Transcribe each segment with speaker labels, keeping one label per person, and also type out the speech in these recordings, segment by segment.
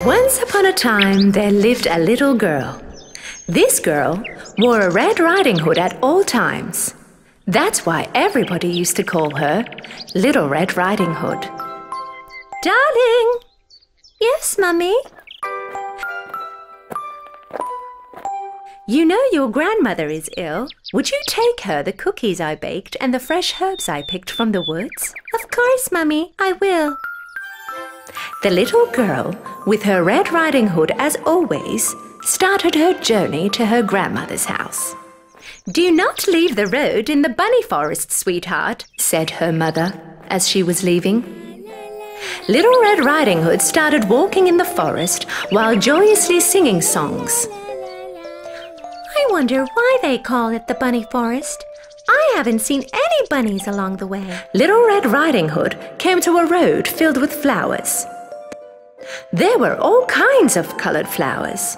Speaker 1: Once upon a time, there lived a little girl. This girl wore a Red Riding Hood at all times. That's why everybody used to call her Little Red Riding Hood. Darling! Yes, Mummy? You know your grandmother is ill. Would you take her the cookies I baked and the fresh herbs I picked from the woods? Of course, Mummy, I will. The little girl, with her Red Riding Hood as always, started her journey to her grandmother's house. "Do not leave the road in the bunny forest, sweetheart," said her mother as she was leaving. Little Red Riding Hood started walking in the forest while joyously singing songs. I wonder why they call it the bunny forest. I haven't seen any bunnies along the way. Little Red Riding Hood came to a road filled with flowers. There were all kinds of colored flowers.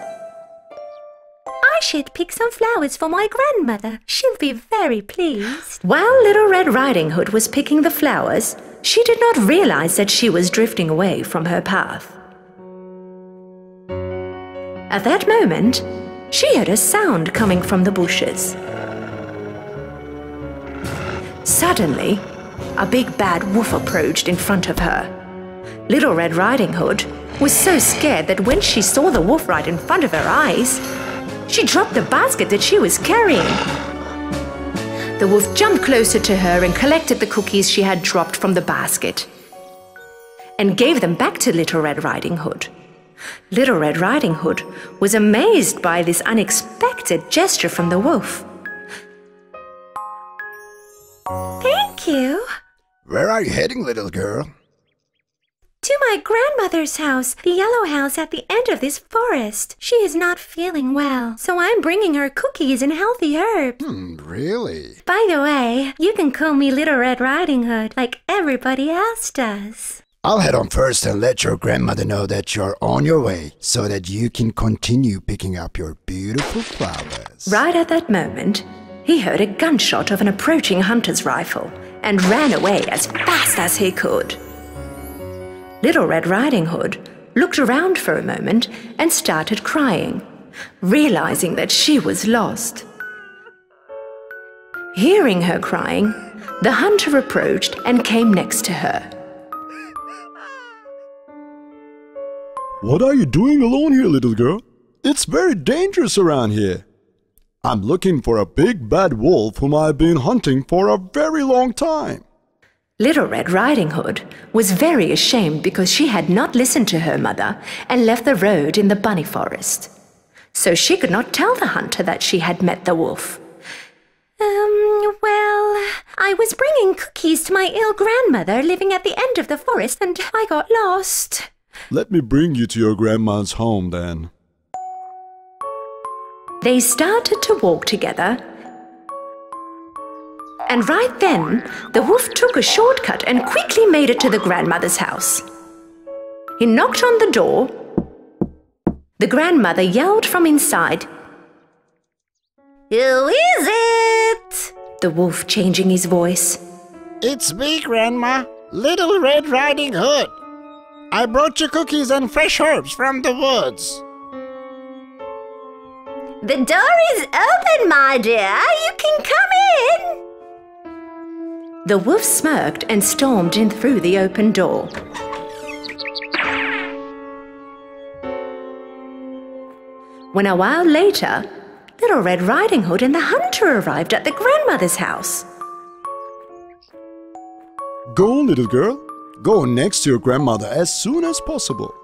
Speaker 1: I should pick some flowers for my grandmother. She'll be very pleased. While Little Red Riding Hood was picking the flowers, she did not realize that she was drifting away from her path. At that moment, she heard a sound coming from the bushes. Suddenly, a big bad wolf approached in front of her. Little Red Riding Hood was so scared that when she saw the wolf right in front of her eyes, she dropped the basket that she was carrying. The wolf jumped closer to her and collected the cookies she had dropped from the basket and gave them back to Little Red Riding Hood. Little Red Riding Hood was amazed by this unexpected gesture from the wolf. Thank you.
Speaker 2: Where are you heading, little girl?
Speaker 1: To my grandmother's house, the yellow house at the end of this forest. She is not feeling well, so I'm bringing her cookies and healthy herbs.
Speaker 2: Really?
Speaker 1: By the way, you can call me Little Red Riding Hood like everybody else does.
Speaker 2: I'll head on first and let your grandmother know that you're on your way so that you can continue picking up your beautiful flowers.
Speaker 1: Right at that moment, he heard a gunshot of an approaching hunter's rifle and ran away as fast as he could. Little Red Riding Hood looked around for a moment and started crying, realizing that she was lost. Hearing her crying, the hunter approached and came next to her.
Speaker 3: What are you doing alone here, little girl? It's very dangerous around here. I'm looking for a big bad wolf whom I've been hunting for a very long time.
Speaker 1: Little Red Riding Hood was very ashamed because she had not listened to her mother and left the road in the bunny forest. So she could not tell the hunter that she had met the wolf. Well, I was bringing cookies to my ill grandmother living at the end of the forest and I got lost.
Speaker 3: Let me bring you to your grandma's home then.
Speaker 1: They started to walk together. And right then, the wolf took a shortcut and quickly made it to the grandmother's house. He knocked on the door. The grandmother yelled from inside, "Who is it?" The wolf changing his voice.
Speaker 4: It's me, Grandma, Little Red Riding Hood. I brought you cookies and fresh herbs from the woods.
Speaker 1: "The door is open, my dear. You can come in." The wolf smirked and stormed in through the open door. When a while later, Little Red Riding Hood and the hunter arrived at the grandmother's house.
Speaker 3: Go, little girl. Go next to your grandmother as soon as possible.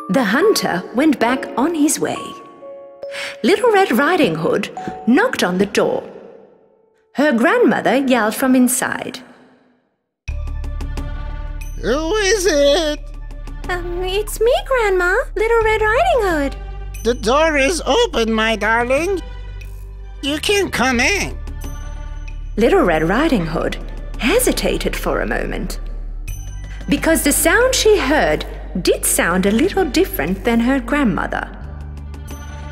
Speaker 1: The hunter went back on his way. Little Red Riding Hood knocked on the door. Her grandmother yelled from inside.
Speaker 4: Who is it?
Speaker 1: It's me, Grandma, Little Red Riding Hood.
Speaker 4: The door is open, my darling. You can come in.
Speaker 1: Little Red Riding Hood hesitated for a moment, because the sound she heard did sound a little different than her grandmother.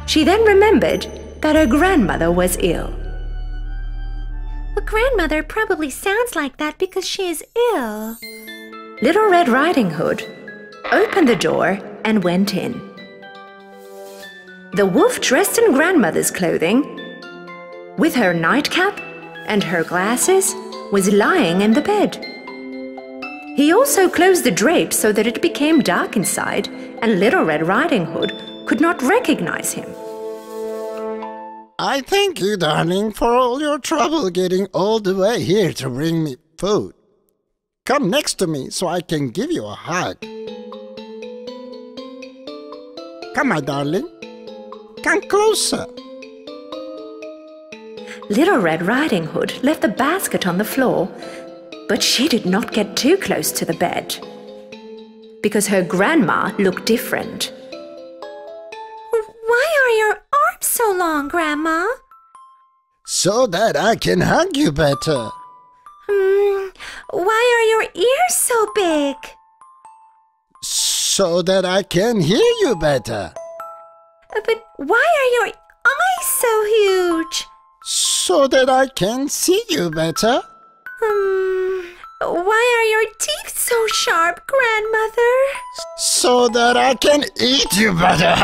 Speaker 1: She then remembered that her grandmother was ill. Well, grandmother probably sounds like that because she is ill. Little Red Riding Hood opened the door and went in. The wolf, dressed in grandmother's clothing, with her nightcap and her glasses, was lying in the bed. He also closed the drapes so that it became dark inside, and Little Red Riding Hood could not recognize him.
Speaker 4: I thank you, darling, for all your trouble getting all the way here to bring me food. Come next to me so I can give you a hug. Come, my darling. Come closer.
Speaker 1: Little Red Riding Hood left the basket on the floor, but she did not get too close to the bed, because her grandma looked different.
Speaker 5: Why are your arms so long, Grandma?
Speaker 4: So that I can hug you better.
Speaker 5: Why are your ears so big?
Speaker 4: So that I can hear you better.
Speaker 5: But why are your eyes so huge?
Speaker 4: So that I can see you better.
Speaker 5: Why are your teeth so sharp, Grandmother?
Speaker 4: So that I can eat you better.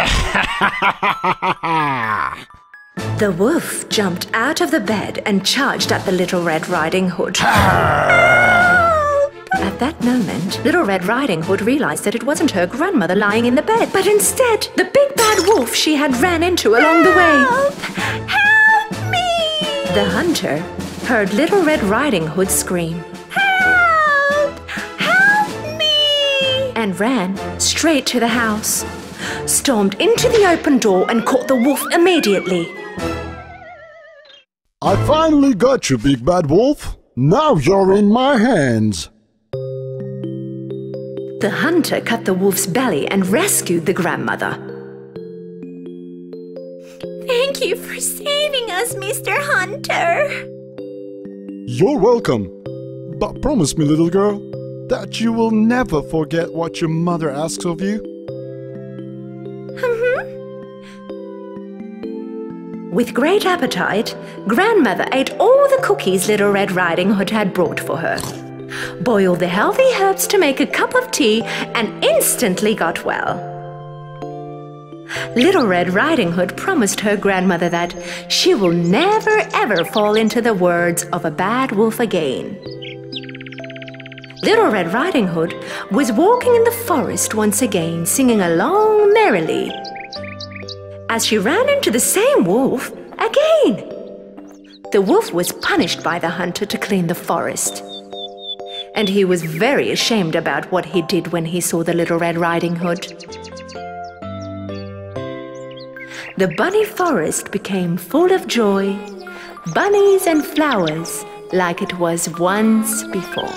Speaker 1: The wolf jumped out of the bed and charged at the Little Red Riding Hood. At that moment, Little Red Riding Hood realized that it wasn't her grandmother lying in the bed, but instead the big bad wolf she had ran into along the way.
Speaker 5: Help me!
Speaker 1: The hunter heard Little Red Riding Hood scream,
Speaker 5: Help! Help me!
Speaker 1: and ran straight to the house, stormed into the open door and caught the wolf immediately.
Speaker 3: I finally got you, big bad wolf. Now you're in my hands.
Speaker 1: The hunter cut the wolf's belly and rescued the grandmother.
Speaker 5: Thank you for saving us, Mr. Hunter.
Speaker 3: You're welcome. But promise me, little girl, that you will never forget what your mother asks of you.
Speaker 1: With great appetite, Grandmother ate all the cookies Little Red Riding Hood had brought for her, boiled the healthy herbs to make a cup of tea, and instantly got well. Little Red Riding Hood promised her grandmother that she will never ever fall into the words of a bad wolf again. Little Red Riding Hood was walking in the forest once again, singing along merrily, as she ran into the same wolf again. The wolf was punished by the hunter to clean the forest, and he was very ashamed about what he did when he saw the Little Red Riding Hood. The bunny forest became full of joy, bunnies and flowers like it was once before.